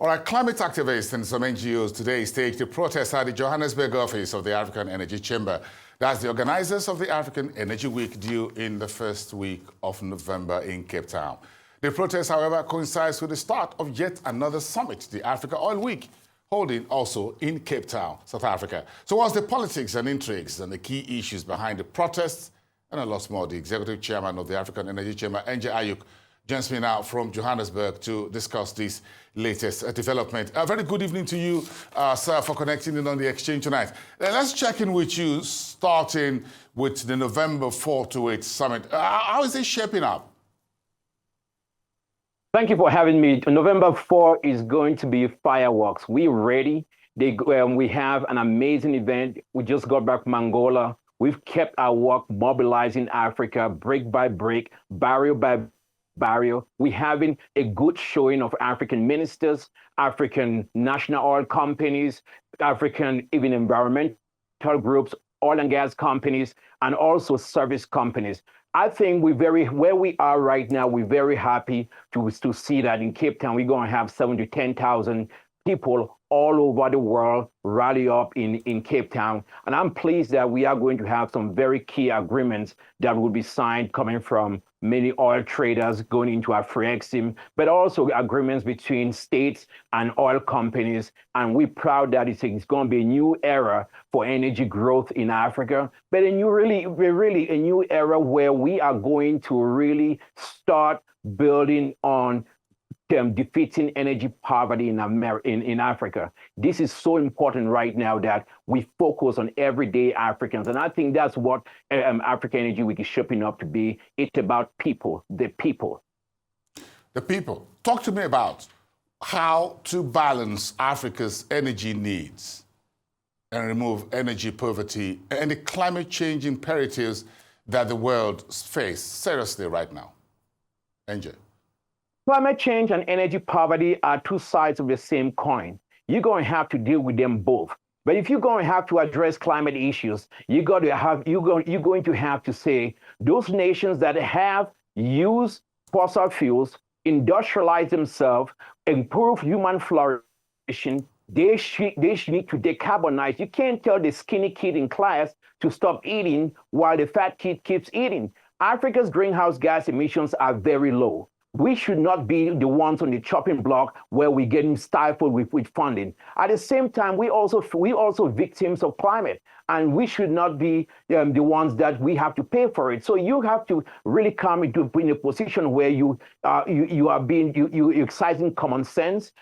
All right, climate activists and some NGOs today staged a protest at the Johannesburg office of the African Energy Chamber. That's the organizers of the African Energy Week due in the first week of November in Cape Town. The protest, however, coincides with the start of yet another summit, the Africa Oil Week, holding also in Cape Town, South Africa. So what's the politics and intrigues and the key issues behind the protests and a lot more? The executive chairman of the African Energy Chamber, Ayuk, joins me now from Johannesburg to discuss this latest development. A very good evening to you, sir, for connecting in on the exchange tonight. Let's check in with you, starting with the November 4 to 8 summit. How is it shaping up? Thank you for having me. November 4 is going to be fireworks. We're ready. We have an amazing event. We just got back from Angola. We've kept our work mobilizing Africa brick by brick, barrier by barrier. We're having a good showing of African ministers, African national oil companies, African even environmental groups, oil and gas companies, and also service companies. I think where we are right now, we're very happy to see that in Cape Town, we're going to have 7,000 to 10,000 people all over the world rally up in Cape Town. And I'm pleased that we are going to have some very key agreements that will be signed coming from many oil traders going into AfriExim, but also agreements between states and oil companies. And we're proud that it's going to be a new era for energy growth in Africa, but a new era where we are going to really start building on defeating energy poverty in Africa. This is so important right now that we focus on everyday Africans. And I think that's what African Energy Week is shaping up to be. It's about people, the people. The people. Talk to me about how to balance Africa's energy needs and remove energy poverty and the climate change imperatives that the world faces seriously right now. NJ. Climate change and energy poverty are two sides of the same coin. You're going to have to deal with them both. But if you're going to have to address climate issues, you're going to have to say those nations that have used fossil fuels, industrialize themselves, improve human flourishing, they should need to decarbonize. You can't tell the skinny kid in class to stop eating while the fat kid keeps eating. Africa's greenhouse gas emissions are very low. We should not be the ones on the chopping block where we're getting stifled with funding. At the same time, we also victims of climate, and we should not be the ones that we have to pay for it. So you have to really come in a position where you exercising common sense,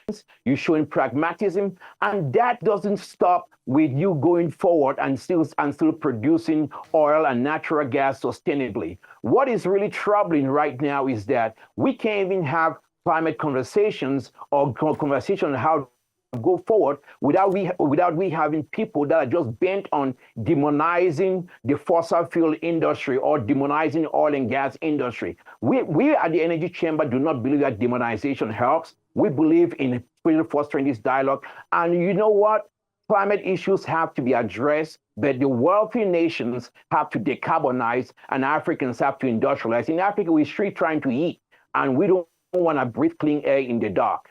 you're showing pragmatism, and that doesn't stop with you going forward and still producing oil and natural gas sustainably. What is really troubling right now is that we can't even have climate conversations or conversation on how to go forward without we having people that are just bent on demonizing the fossil fuel industry or demonizing the oil and gas industry. We at the Energy Chamber do not believe that demonization helps. We believe in fostering this dialogue. And you know what? Climate issues have to be addressed, but the wealthy nations have to decarbonize and Africans have to industrialize. In Africa, we're still trying to eat, and we don't want to breathe clean air in the dark.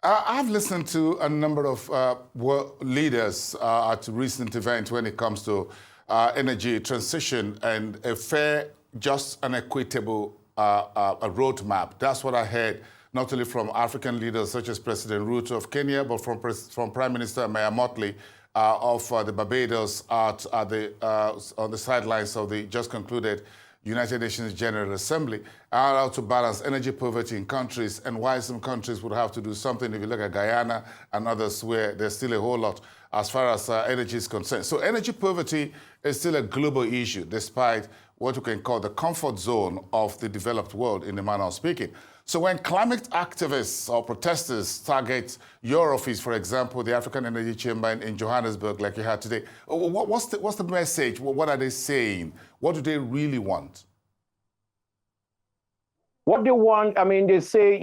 I've listened to a number of world leaders at recent events when it comes to energy transition and a fair, just, and equitable a roadmap. That's what I heard, not only from African leaders such as President Ruto of Kenya, but from Prime Minister Maya Motley of the Barbados on the sidelines of the just concluded United Nations General Assembly, how to balance energy poverty in countries and why some countries would have to do something. If you look at Guyana and others where there's still a whole lot as far as energy is concerned. So energy poverty is still a global issue, despite what we can call the comfort zone of the developed world, in the manner of speaking. So when climate activists or protesters target your office, for example, the African Energy Chamber in Johannesburg, like you had today, what's the message? What are they saying? What do they really want? What they want, I mean, they say,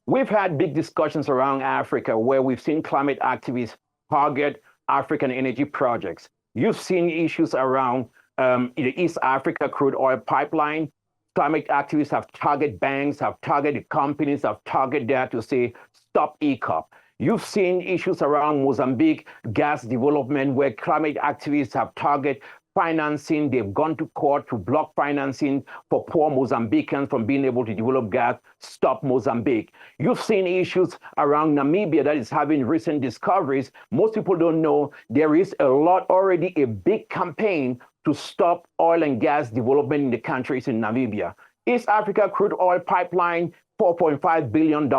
we've had big discussions around Africa where we've seen climate activists target African energy projects. You've seen issues around the East Africa crude oil pipeline. Climate activists have targeted banks, have targeted companies, have targeted that to say, stop ECOP. You've seen issues around Mozambique gas development where climate activists have targeted financing. They've gone to court to block financing for poor Mozambicans from being able to develop gas, stop Mozambique. You've seen issues around Namibia that is having recent discoveries. Most people don't know there is already a big campaign to stop oil and gas development in the countries in Namibia. East Africa crude oil pipeline, $4.5 billion.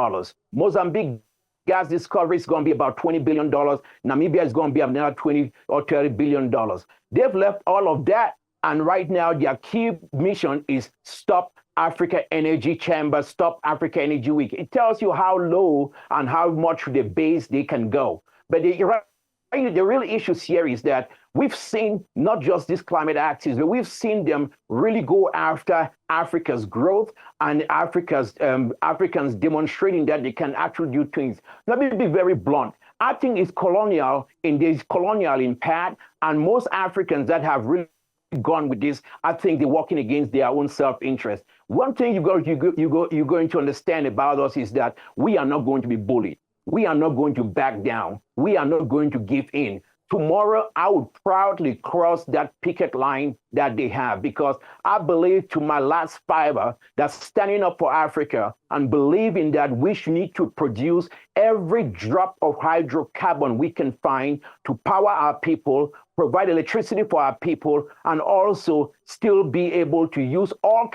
Mozambique gas discovery is going to be about $20 billion. Namibia is going to be another $20 or $30 billion. They've left all of that. And right now, their key mission is stop Africa Energy Chamber, stop Africa Energy Week. It tells you how low and how much the base they can go. But the real issue here is that we've seen not just these climate activists, but we've seen them really go after Africa's growth and Africans demonstrating that they can actually do things. Let me be very blunt. I think it's colonial in part, and most Africans that have really gone with this, I think they're working against their own self-interest. One thing you're going to understand about us is that we are not going to be bullied. We are not going to back down. We are not going to give in. Tomorrow, I would proudly cross that picket line that they have, because I believe to my last fiber that standing up for Africa and believing that we need to produce every drop of hydrocarbon we can find to power our people, provide electricity for our people, and also still be able to use all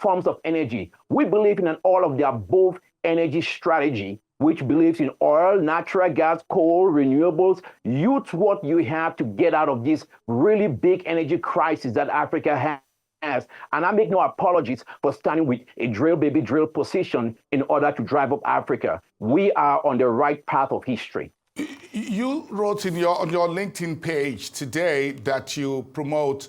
forms of energy. We believe in an all of the above energy strategy, which believes in oil, natural gas, coal, renewables. Use what you have to get out of this really big energy crisis that Africa has. And I make no apologies for standing with a drill baby drill position in order to drive up Africa. We are on the right path of history. You wrote on your LinkedIn page today that you promote,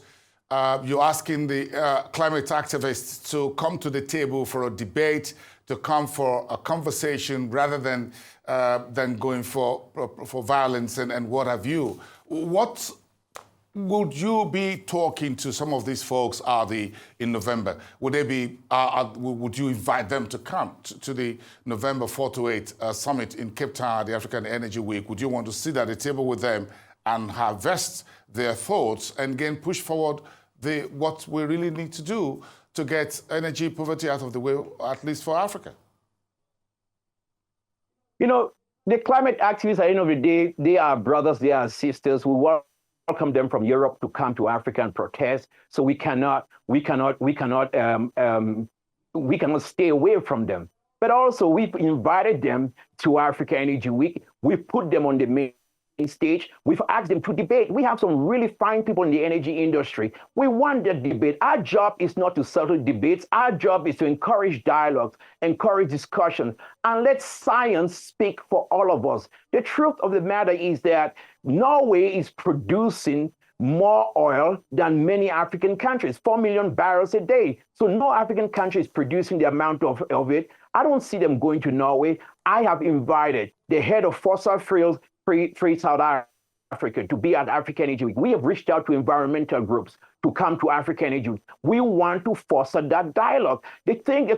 you're asking the climate activists to come to the table for a debate, to come for a conversation rather than going for violence and what have you. What would you be talking to some of these folks in November? Would they be? Would you invite them to come to the November 4 to 8 summit in Cape Town, the African Energy Week? Would you want to sit at the table with them and harvest their thoughts and again push forward what we really need to do to get energy poverty out of the way, at least for Africa? You know, the climate activists, at the end of the day, they are brothers, they are sisters. We welcome them from Europe to come to Africa and protest. So we cannot stay away from them. But also, we've invited them to Africa Energy Week. We put them on the main stage. We've asked them to debate. We have some really fine people in the energy industry. We want that debate. Our job is not to settle debates. Our job is to encourage dialogue, encourage discussion, and let science speak for all of us. The truth of the matter is that Norway is producing more oil than many African countries, 4 million barrels a day. So no African country is producing the amount of it. I don't see them going to Norway. I have invited the head of fossil fuels Free South Africa to be at Africa Energy Week. We have reached out to environmental groups to come to Africa Energy Week. We want to foster that dialogue. The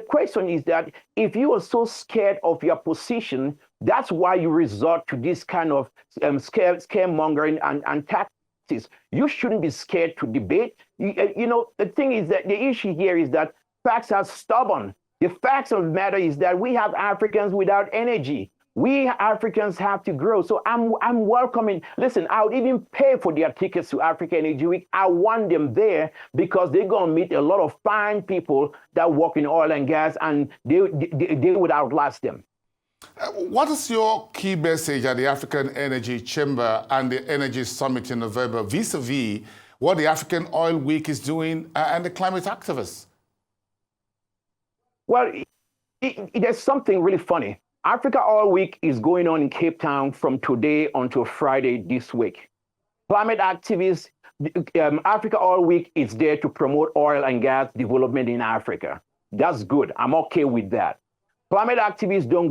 question is that if you are so scared of your position, that's why you resort to this kind of scaremongering and tactics. You shouldn't be scared to debate. You know, the thing is that the issue here is that facts are stubborn. The facts of the matter is that we have Africans without energy. We Africans have to grow. So I'm welcoming. Listen, I would even pay for their tickets to Africa Energy Week. I want them there because they're going to meet a lot of fine people that work in oil and gas, and they would outlast them. What is your key message at the African Energy Chamber and the Energy Summit in November vis-a-vis what the African Oil Week is doing and the climate activists? Well, there's something really funny. Africa Oil Week is going on in Cape Town from today until Friday this week. Climate activists, Africa Oil Week is there to promote oil and gas development in Africa. That's good. I'm okay with that. Climate activists don't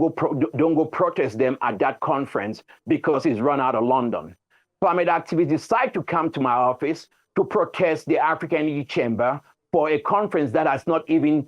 go protest them at that conference because it's run out of London. Climate activists decide to come to my office to protest the African Energy Chamber for a conference that it's not even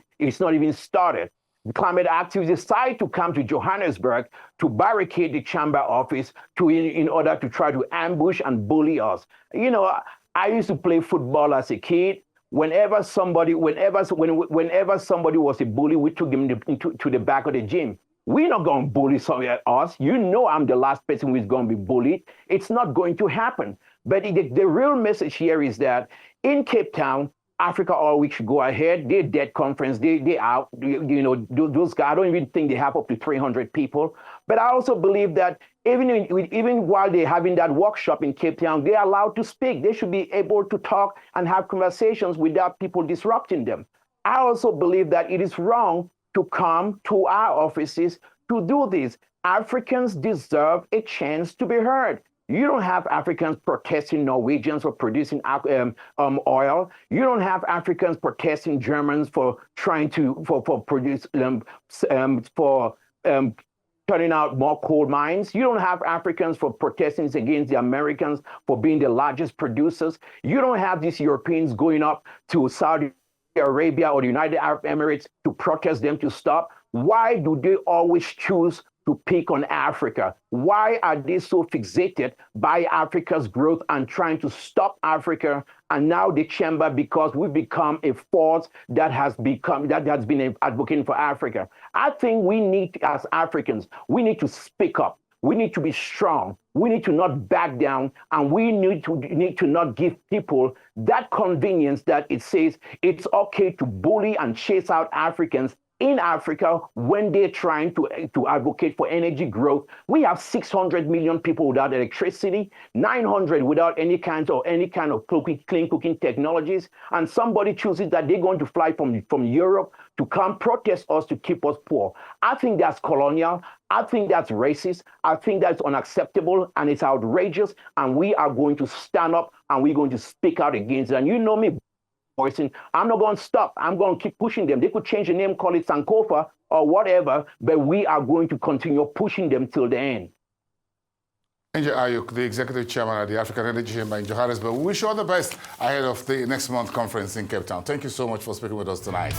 started. climate activists decide to come to Johannesburg to barricade the chamber office in order to try to ambush and bully us. You know, I used to play football as a kid. Whenever somebody was a bully, we took them to the back of the gym. We're not going to bully us. You know I'm the last person who is going to be bullied. It's not going to happen. But the real message here is that in Cape Town, Africa Oil Week should go ahead. Their debt conference, they out. You know, those guys, I don't even think they have up to 300 people. But I also believe that even while they're having that workshop in Cape Town, they're allowed to speak. They should be able to talk and have conversations without people disrupting them. I also believe that it is wrong to come to our offices to do this. Africans deserve a chance to be heard. You don't have Africans protesting Norwegians for producing oil. You don't have Africans protesting Germans for trying to produce turning out more coal mines. You don't have Africans for protesting against the Americans for being the largest producers. You don't have these Europeans going up to Saudi Arabia or the United Arab Emirates to protest them to stop. Why do they always choose to pick on Africa? Why are they so fixated by Africa's growth and trying to stop Africa? And now the chamber, because we've become a force that has been advocating for Africa. I think we need, as Africans, we need to speak up. We need to be strong. We need to not back down, and we need to not give people that convenience that it says it's okay to bully and chase out Africans in Africa when they're trying to advocate for energy growth. We have 600 million people without electricity, 900 without any kind of clean cooking technologies, and somebody chooses that they're going to fly from Europe to come protest us to keep us poor. I think that's colonial. I think that's racist. I think that's unacceptable, and it's outrageous, and we are going to stand up and we're going to speak out against it. And you know me, I'm not going to stop. I'm going to keep pushing them. They could change the name, call it Sankofa or whatever, but we are going to continue pushing them till the end. Engineer Ayuk, the Executive Chairman of the African Energy Chamber in Johannesburg. We wish you all the best ahead of the next month conference in Cape Town. Thank you so much for speaking with us tonight.